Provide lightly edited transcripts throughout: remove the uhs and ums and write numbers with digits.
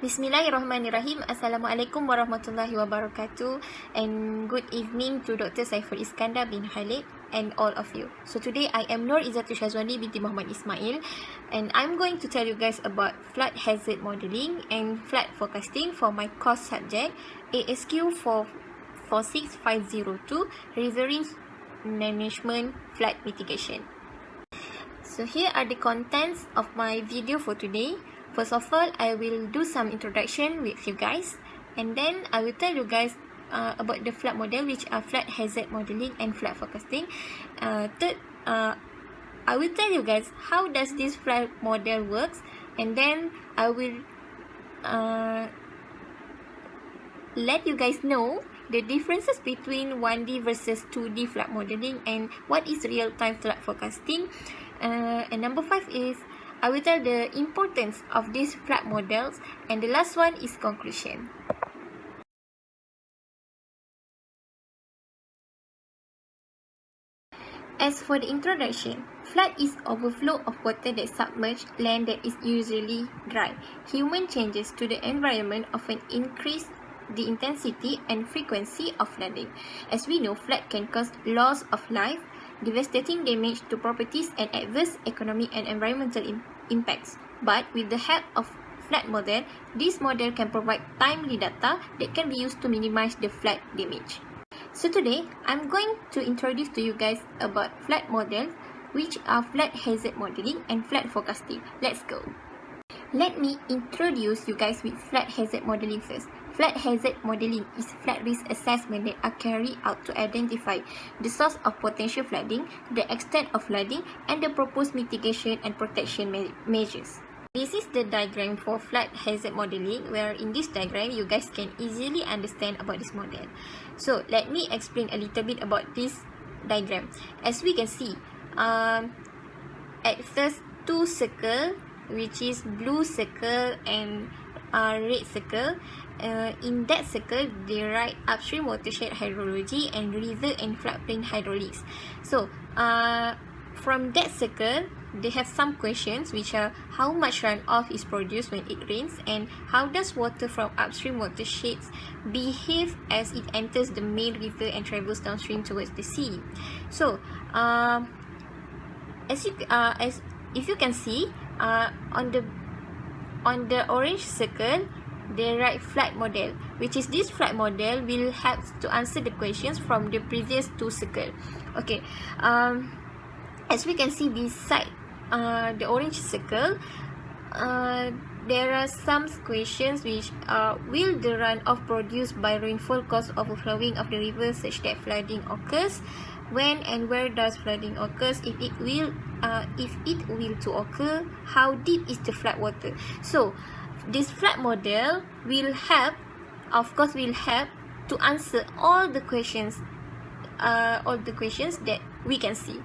Bismillahirrahmanirrahim. Assalamualaikum warahmatullahi wabarakatuh. And good evening to Dr. SAIFUL Iskandar bin KHALIT and all of you. So today I am Ezatul Syazwani binti Muhammad ISMAIL, and I'm going to tell you guys about flood hazard modeling and flood forecasting for my course subject ASQ 46502 Riverine Management Flood Mitigation. So here are the contents of my video for today. First of all, I will do some introduction with you guys, and then I will tell you guys about the flood model, which are flood hazard modeling and flood forecasting. Third, I will tell you guys how does this flood model works, and then I will let you guys know the differences between 1D versus 2D flood modeling and what is real-time flood forecasting. And number 5 is I will tell the importance of these flood models, and the last one is conclusion. As for the introduction, flood is overflow of water that submerge land that is usually dry. Human changes to the environment often increase the intensity and frequency of flooding. As we know, flood can cause loss of life, devastating damage to properties, and adverse economic and environmental impacts. But with the help of flood model, this model can provide timely data that can be used to minimize the flood damage. So today, I'm going to introduce to you guys about flood models, which are flood hazard modeling and flood forecasting. Let's go. Let me introduce you guys with flood hazard modeling first. Flood hazard modeling is flood risk assessment that are carried out to identify the source of potential flooding, the extent of flooding, and the proposed mitigation and protection measures. This is the diagram for flood hazard modeling, where in this diagram you guys can easily understand about this model. So let me explain a little bit about this diagram. As we can see, at first two circles, which is blue circle and red circle. In that circle, they write upstream watershed hydrology and river and floodplain hydraulics. So, from that circle, they have some questions which are how much runoff is produced when it rains, and how does water from upstream watersheds behave as it enters the main river and travels downstream towards the sea. So, if you can see, on the orange circle, they write flood model, which is this flood model will help to answer the questions from the previous two circles. Okay, as we can see beside the orange circle, there are some questions which will the runoff produced by rainfall cause overflowing of the river such that flooding occurs? When and where does flooding occurs? If it will to occur, how deep is the flood water? So this flood model will help to answer all the questions that we can see.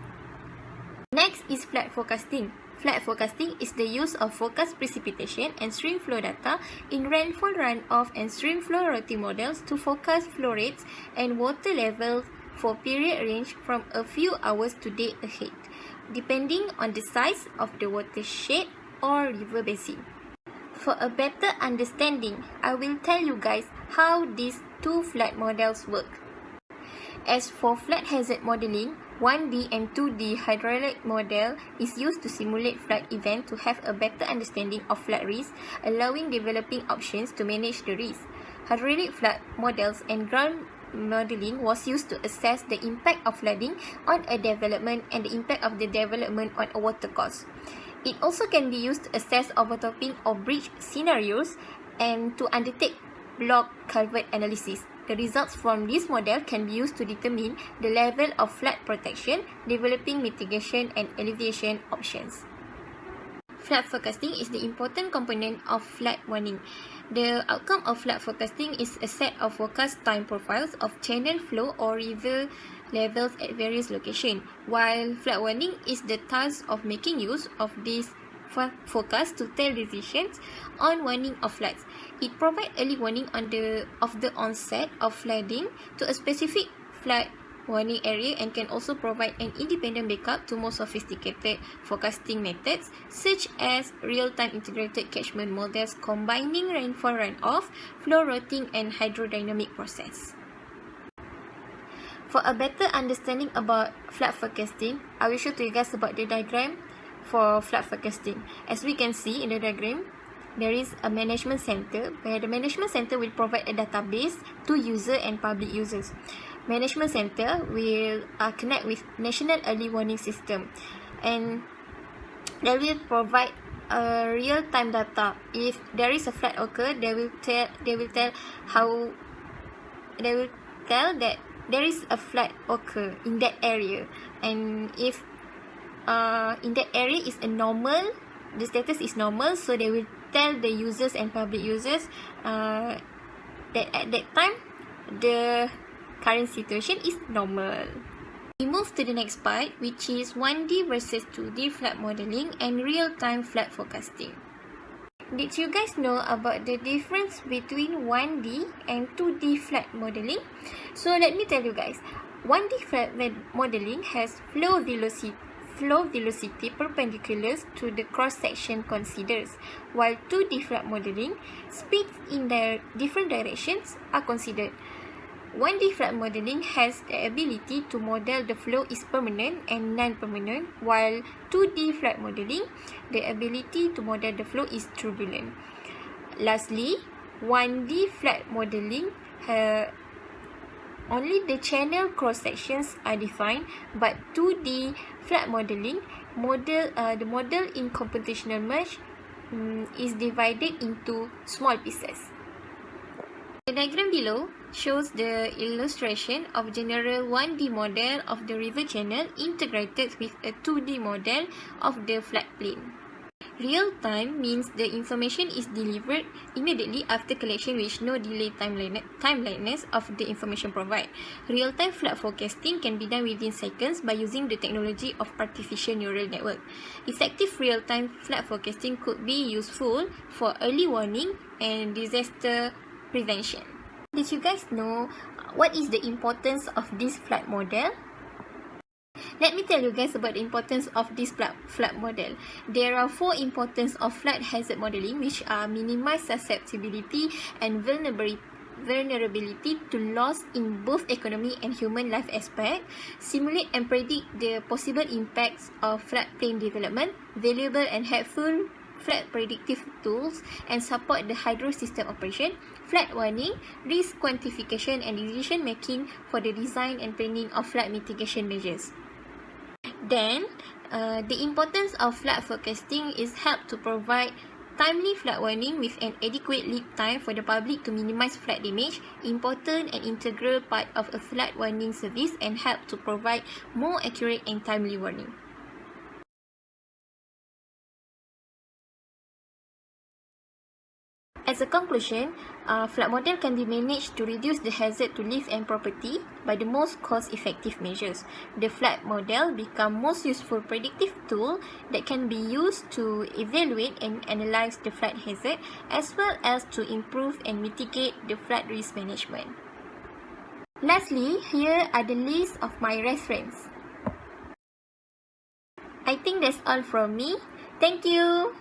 Next is flood forecasting. Flood forecasting is the use of forecast precipitation and stream flow data in rainfall runoff and stream flow routing models to forecast flow rates and water levels for period range from a few hours to day ahead, depending on the size of the watershed or river basin. For a better understanding, I will tell you guys how these two flood models work. As for flood hazard modeling, 1D and 2D hydraulic model is used to simulate flood event to have a better understanding of flood risk, allowing developing options to manage the risk. Hydraulic flood models and ground modeling was used to assess the impact of flooding on a development and the impact of the development on a water course. It also can be used to assess overtopping or bridge scenarios and to undertake block culvert analysis. The results from this model can be used to determine the level of flood protection, developing mitigation and alleviation options. Flood forecasting is the important component of flood warning. The outcome of flood forecasting is a set of forecast time profiles of channel flow or river levels at various locations, while flood warning is the task of making use of this forecast to take decisions on warning of floods. It provides early warning of the onset of flooding to a specific flood warning area and can also provide an independent backup to more sophisticated forecasting methods such as real-time integrated catchment models combining rainfall runoff, flow routing and hydrodynamic process. For a better understanding about flood forecasting, I will show to you guys about the diagram for flood forecasting. As we can see in the diagram, there is a management center where the management center will provide a database to user and public users. Management center will connect with National Early Warning System, and they will provide a real-time data. If there is a flood occur, they will tell that there is a flood occur in that area, and if in that area is a normal, the status is normal, so they will tell the users and public users that at that time the current situation is normal. We move to the next part, which is 1D versus 2D flood modeling and real-time flood forecasting. Did you guys know about the difference between 1D and 2D flood modeling? So let me tell you guys. 1D flood modeling has flow velocity perpendicular to the cross-section considers, while 2D flood modeling, speeds in their different directions are considered. 1D flood modeling has the ability to model the flow is permanent and non-permanent, while 2D flood modeling, the ability to model the flow is turbulent. Lastly, 1D flood modeling, only the channel cross-sections are defined, but 2D flood modeling, the model in computational mesh is divided into small pieces. The diagram below shows the illustration of general 1D model of the river channel integrated with a 2D model of the floodplain. Real time means the information is delivered immediately after collection with no delay timeliness of the information provided. Real-time flood forecasting can be done within seconds by using the technology of artificial neural network. Effective real-time flood forecasting could be useful for early warning and disaster prevention. Did you guys know what is the importance of this flood model? Let me tell you guys about the importance of this flood model. There are 4 importance of flood hazard modeling, which are minimize susceptibility and vulnerability to loss in both economy and human life aspect, simulate and predict the possible impacts of floodplain development, valuable and helpful flood predictive tools, and support the hydro system operation, flood warning, risk quantification and decision making for the design and planning of flood mitigation measures. Then, the importance of flood forecasting is help to provide timely flood warning with an adequate lead time for the public to minimize flood damage, important and integral part of a flood warning service, and help to provide more accurate and timely warning. As a conclusion, flood model can be managed to reduce the hazard to life and property by the most cost-effective measures. The flood model becomes most useful predictive tool that can be used to evaluate and analyze the flood hazard, as well as to improve and mitigate the flood risk management. Lastly, here are the list of my reference. I think that's all from me. Thank you.